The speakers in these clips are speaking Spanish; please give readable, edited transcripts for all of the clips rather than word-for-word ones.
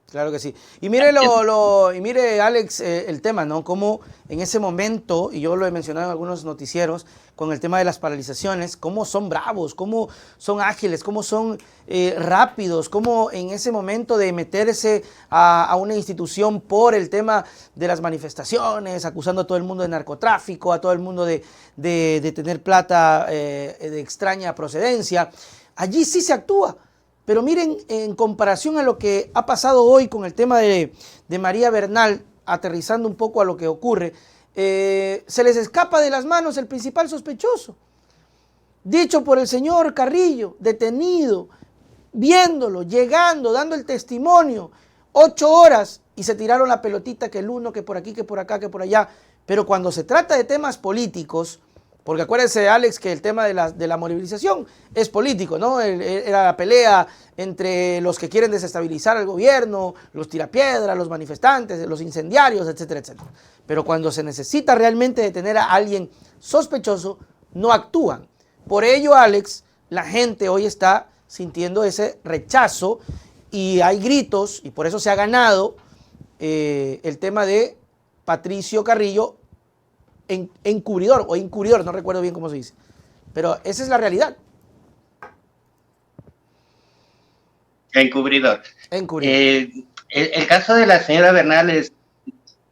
Claro que sí. Y mire, y mire Alex, el tema, ¿no? Cómo en ese momento, y yo lo he mencionado en algunos noticieros, con el tema de las paralizaciones, cómo son bravos, cómo son ágiles, cómo son rápidos, cómo en ese momento de meterse a una institución por el tema de las manifestaciones, acusando a todo el mundo de narcotráfico, a todo el mundo de tener plata de extraña procedencia, allí sí se actúa. Pero miren, en comparación a lo que ha pasado hoy con el tema de María Bernal, aterrizando un poco a lo que ocurre, se les escapa de las manos el principal sospechoso, dicho por el señor Carrillo, detenido, viéndolo, llegando, dando el testimonio, 8 horas, y se tiraron la pelotita, que el uno, que por aquí, que por acá, que por allá. Pero cuando se trata de temas políticos, porque acuérdense, Alex, que el tema de la movilización es político, ¿no? Era la pelea entre los que quieren desestabilizar al gobierno, los tirapiedras, los manifestantes, los incendiarios, etcétera, etcétera. Pero cuando se necesita realmente detener a alguien sospechoso, no actúan. Por ello, Alex, la gente hoy está sintiendo ese rechazo y hay gritos, y por eso se ha ganado el tema de Patricio Carrillo, encubridor o incurridor, no recuerdo bien cómo se dice, pero esa es la realidad. Encubridor. Encubridor. El caso de la señora Bernal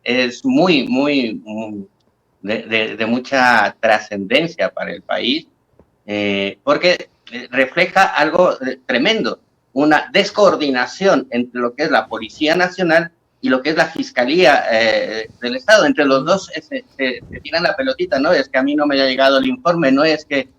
es muy de mucha trascendencia para el país, porque refleja algo tremendo, una descoordinación entre lo que es la Policía Nacional y lo que es la Fiscalía del Estado. Entre los dos se tiran la pelotita, ¿no? Es que a mí no me ha llegado el informe, no es que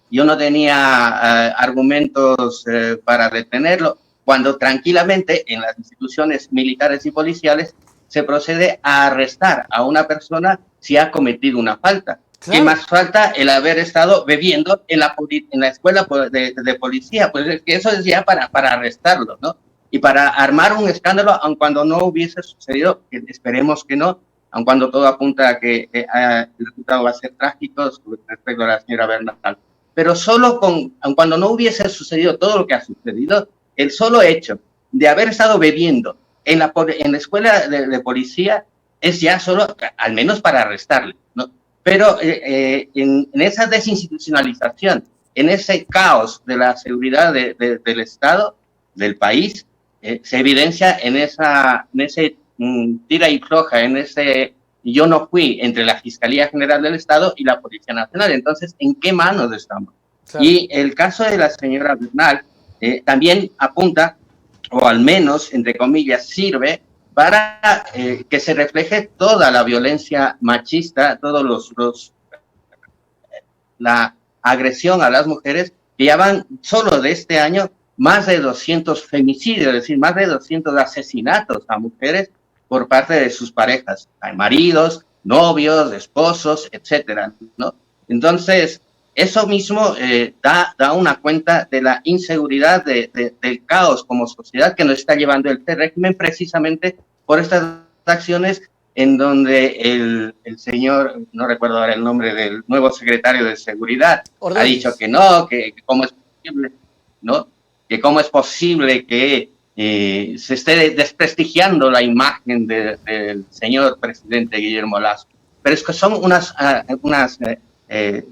yo no tenía argumentos para detenerlo, cuando tranquilamente en las instituciones militares y policiales se procede a arrestar a una persona si ha cometido una falta. Claro. ¿Qué más falta? El haber estado bebiendo en la escuela de policía, pues es que eso es ya para arrestarlo, ¿no? Y para armar un escándalo, aun cuando no hubiese sucedido, que esperemos que no, aun cuando todo apunta a que el resultado va a ser trágico respecto a la señora Bernal. Pero solo aun cuando no hubiese sucedido todo lo que ha sucedido, el solo hecho de haber estado bebiendo en la escuela de policía es ya solo, al menos para arrestarle, ¿no? Pero en esa desinstitucionalización, en ese caos de la seguridad del Estado, del país, se evidencia en ese tira y floja, en ese yo no fui entre la Fiscalía General del Estado y la Policía Nacional. Entonces, ¿en qué manos estamos? Claro. Y el caso de la señora Bernal también apunta, o al menos, entre comillas, sirve para que se refleje toda la violencia machista, la agresión a las mujeres, que ya van solo de este año más de 200 femicidios, es decir, más de 200 asesinatos a mujeres por parte de sus parejas, maridos, novios, esposos, etcétera, ¿no? Entonces, eso mismo da una cuenta de la inseguridad, del caos como sociedad que nos está llevando este régimen, precisamente por estas acciones en donde el señor, no recuerdo ahora el nombre del nuevo secretario de Seguridad, Ordóñez, ha dicho que no, que cómo es posible, ¿no? Que cómo es posible que se esté desprestigiando la imagen del señor presidente Guillermo Lasso. Pero es que son unas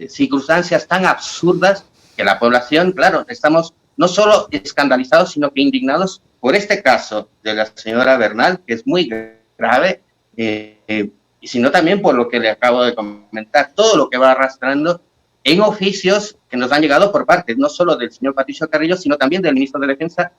circunstancias tan absurdas que la población, claro, estamos no solo escandalizados, sino que indignados por este caso de la señora Bernal, que es muy grave, y sino también por lo que le acabo de comentar, todo lo que va arrastrando en oficios que nos han llegado por parte no solo del señor Patricio Carrillo, sino también del ministro de Defensa,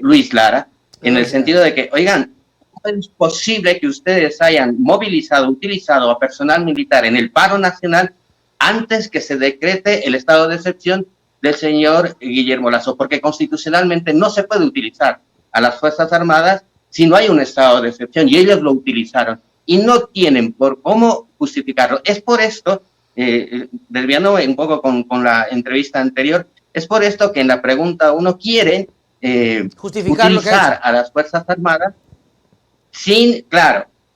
Luis Lara, en el sentido de que, oigan, ¿cómo es posible que ustedes hayan movilizado, utilizado a personal militar en el paro nacional antes que se decrete el estado de excepción del señor Guillermo Lasso? Porque constitucionalmente no se puede utilizar a las Fuerzas Armadas si no hay un estado de excepción, y ellos lo utilizaron y no tienen por cómo justificarlo. Es por esto, desviándome un poco con la entrevista anterior, es por esto que en la pregunta uno quiere utilizar a las Fuerzas Armadas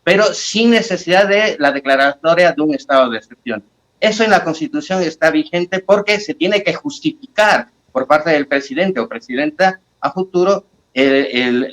pero sin necesidad de la declaratoria de un estado de excepción. Eso en la Constitución está vigente porque se tiene que justificar por parte del presidente o presidenta a futuro el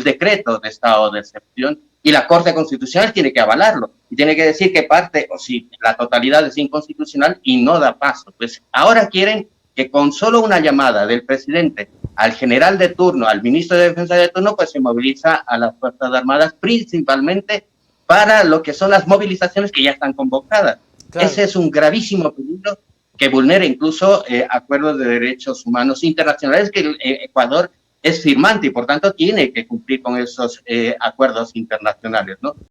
decreto de estado de excepción, y la Corte Constitucional tiene que avalarlo y tiene que decir que parte o si la totalidad es inconstitucional y no da paso. Pues ahora quieren que con solo una llamada del presidente al general de turno, al ministro de Defensa de turno, pues se moviliza a las Fuerzas Armadas principalmente para lo que son las movilizaciones que ya están convocadas. Claro. Ese es un gravísimo peligro que vulnera incluso acuerdos de derechos humanos internacionales que Ecuador es firmante y por tanto tiene que cumplir con esos acuerdos internacionales, ¿no?